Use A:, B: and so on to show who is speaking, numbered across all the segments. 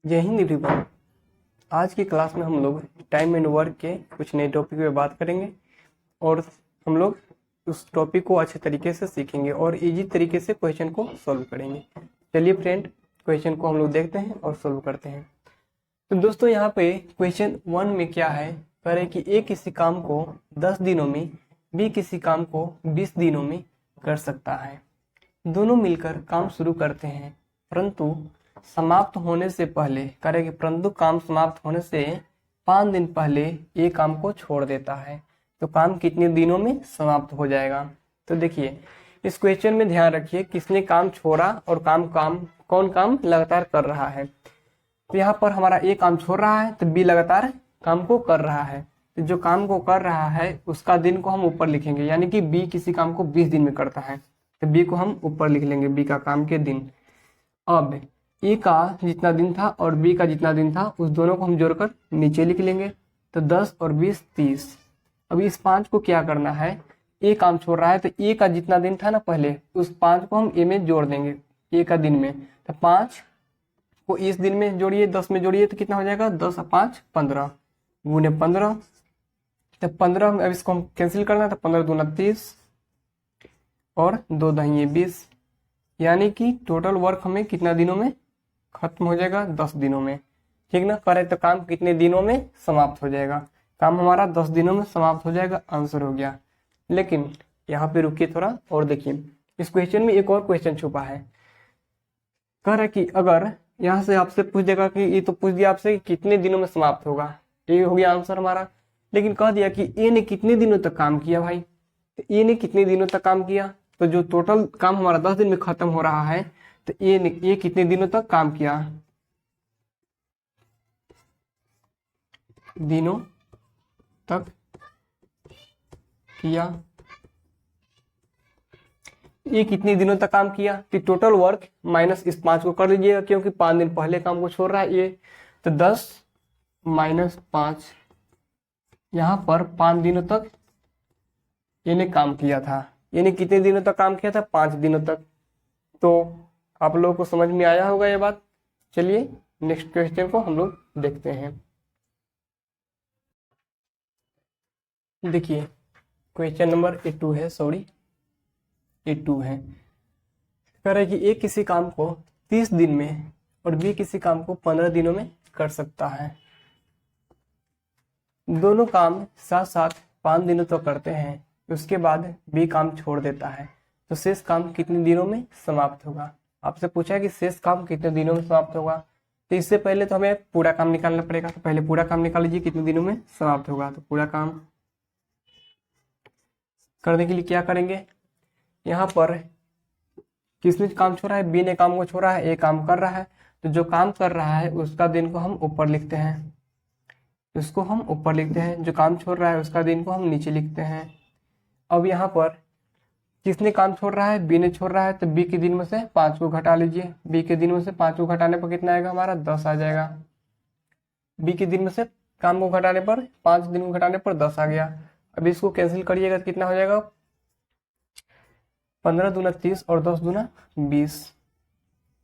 A: जय हिंद एवरीवन। आज की क्लास में हम लोग टाइम एंड वर्क के कुछ नए टॉपिक पे बात करेंगे और हम लोग उस टॉपिक को अच्छे तरीके से सीखेंगे और इजी तरीके से क्वेश्चन को सॉल्व करेंगे। चलिए फ्रेंड, क्वेश्चन को हम लोग देखते हैं और सॉल्व करते हैं। तो दोस्तों यहाँ पे क्वेश्चन 1 में क्या है, कह रहे कि ए किसी काम को 10 दिनों में, बी किसी काम को 20 दिनों में कर सकता है। दोनों मिलकर काम शुरू करते हैं, परंतु समाप्त होने से पहले करें परंतु काम समाप्त होने से 5 दिन पहले ये काम को छोड़ देता है। तो काम कितने दिनों में समाप्त हो जाएगा? तो देखिए इस क्वेश्चन में ध्यान रखिए किसने काम छोड़ा और कौन काम लगातार कर रहा है। तो यहाँ पर हमारा ए काम छोड़ रहा है तो बी लगातार काम को कर रहा है। तो जो काम को कर रहा है उसका दिन को हम ऊपर लिखेंगे, यानी कि बी किसी काम को 20 दिन में करता है तो बी को हम ऊपर लिख लेंगे, बी का काम के दिन। अब ए का जितना दिन था और बी का जितना दिन था उस दोनों को हम जोड़कर नीचे लिख लेंगे। तो 10 और 20 30। अब इस 5 को क्या करना है, ए काम छोड़ रहा है तो ए का जितना दिन था ना पहले, उस 5 को हम ए में जोड़ देंगे, ए का दिन में। तो 5 को इस दिन में जोड़िए, 10 में जोड़िए तो कितना हो जाएगा, 10 और 5 15 गुने 15। तो 15 अब इसको हम कैंसिल करना है तो 15 दूना 30 और 2 दहिए 20, यानी कि टोटल वर्क हमें कितना दिनों में खत्म हो जाएगा, 10 दिनों में। ठीक ना, करें तो काम कितने दिनों में समाप्त हो जाएगा? काम हमारा 10 दिनों में समाप्त हो जाएगा, आंसर हो गया। लेकिन यहाँ पे रुकिए थोड़ा और देखिए, इस क्वेश्चन में एक और क्वेश्चन छुपा है। कह रहा है कि अगर यहाँ से आपसे पूछ देगा कि ये तो पूछ दिया आपसे कितने दिनों में समाप्त होगा, ये हो गया आंसर हमारा। लेकिन कह दिया कि ए ने कितने दिनों तक काम किया भाई, तो ए ने कितने दिनों तक काम किया, तो जो टोटल काम हमारा 10 दिन में खत्म हो रहा है तो ये कितने दिनों तक काम किया, दिनों तक किया, ये कितने दिनों तक काम किया। तो टोटल वर्क माइनस इस 5 को कर लीजिएगा क्योंकि 5 दिन पहले काम को छोड़ रहा है ये। तो 10 माइनस 5, यहाँ पर 5 दिनों तक इन्हें काम किया था। यानी कितने दिनों तक काम किया था, 5 दिनों तक। तो आप लोगों को समझ में आया होगा ये बात। चलिए नेक्स्ट क्वेश्चन को हम लोग देखते हैं। देखिए क्वेश्चन नंबर A2 है, सॉरी A2 है। कह रहा है कि ए किसी काम को 30 दिन में और बी किसी काम को 15 दिनों में कर सकता है। दोनों काम साथ साथ 5 दिनों तो करते हैं, उसके बाद बी काम छोड़ देता है। तो शेष काम कितने दिनों में समाप्त होगा? आपसे पूछा है कि शेष काम कितने दिनों में समाप्त होगा। तो इससे पहले तो हमें पूरा काम निकालना पड़ेगा। तो पहले पूरा काम निकाल लीजिए, कितने दिनों में समाप्त होगा। तो पूरा काम करने के लिए क्या करेंगे, यहाँ पर किसने काम छोड़ा है, बी ने काम को छोड़ा है, ए काम कर रहा है। तो जो काम कर रहा है उसका दिन को हम ऊपर लिखते हैं, उसको हम ऊपर लिखते हैं। जो काम छोड़ रहा है उसका दिन को हम नीचे लिखते हैं। अब यहाँ पर किसने काम छोड़ रहा है, बी ने छोड़ रहा है। तो बी के दिन में से 5 को घटा लीजिए, बी के दिन में से 5 को घटाने पर कितना आएगा हमारा, 10 आ जाएगा। बी के दिन में से काम को घटाने पर 5 दिन को घटाने पर 10 आ गया। अब इसको कैंसिल करिएगा तो कितना हो जाएगा, 15 दूना 30 और 10 दूना 20,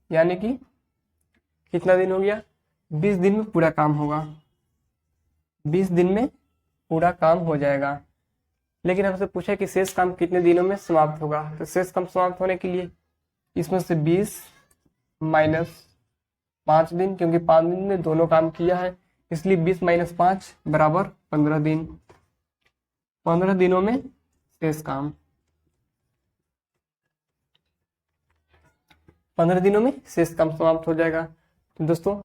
A: यानी कि कितना दिन हो गया, 20 दिन में पूरा काम होगा, 20 दिन में पूरा काम हो जाएगा। लेकिन हमसे पूछा कि शेष काम कितने दिनों में समाप्त होगा। तो शेष काम समाप्त होने के लिए इसमें से 20 माइनस 5 दिन, क्योंकि 5 दिन में दोनों काम किया है, इसलिए 20 माइनस 5 बराबर 15 दिन। 15 दिनों में शेष काम, 15 दिनों में शेष काम समाप्त हो जाएगा। तो दोस्तों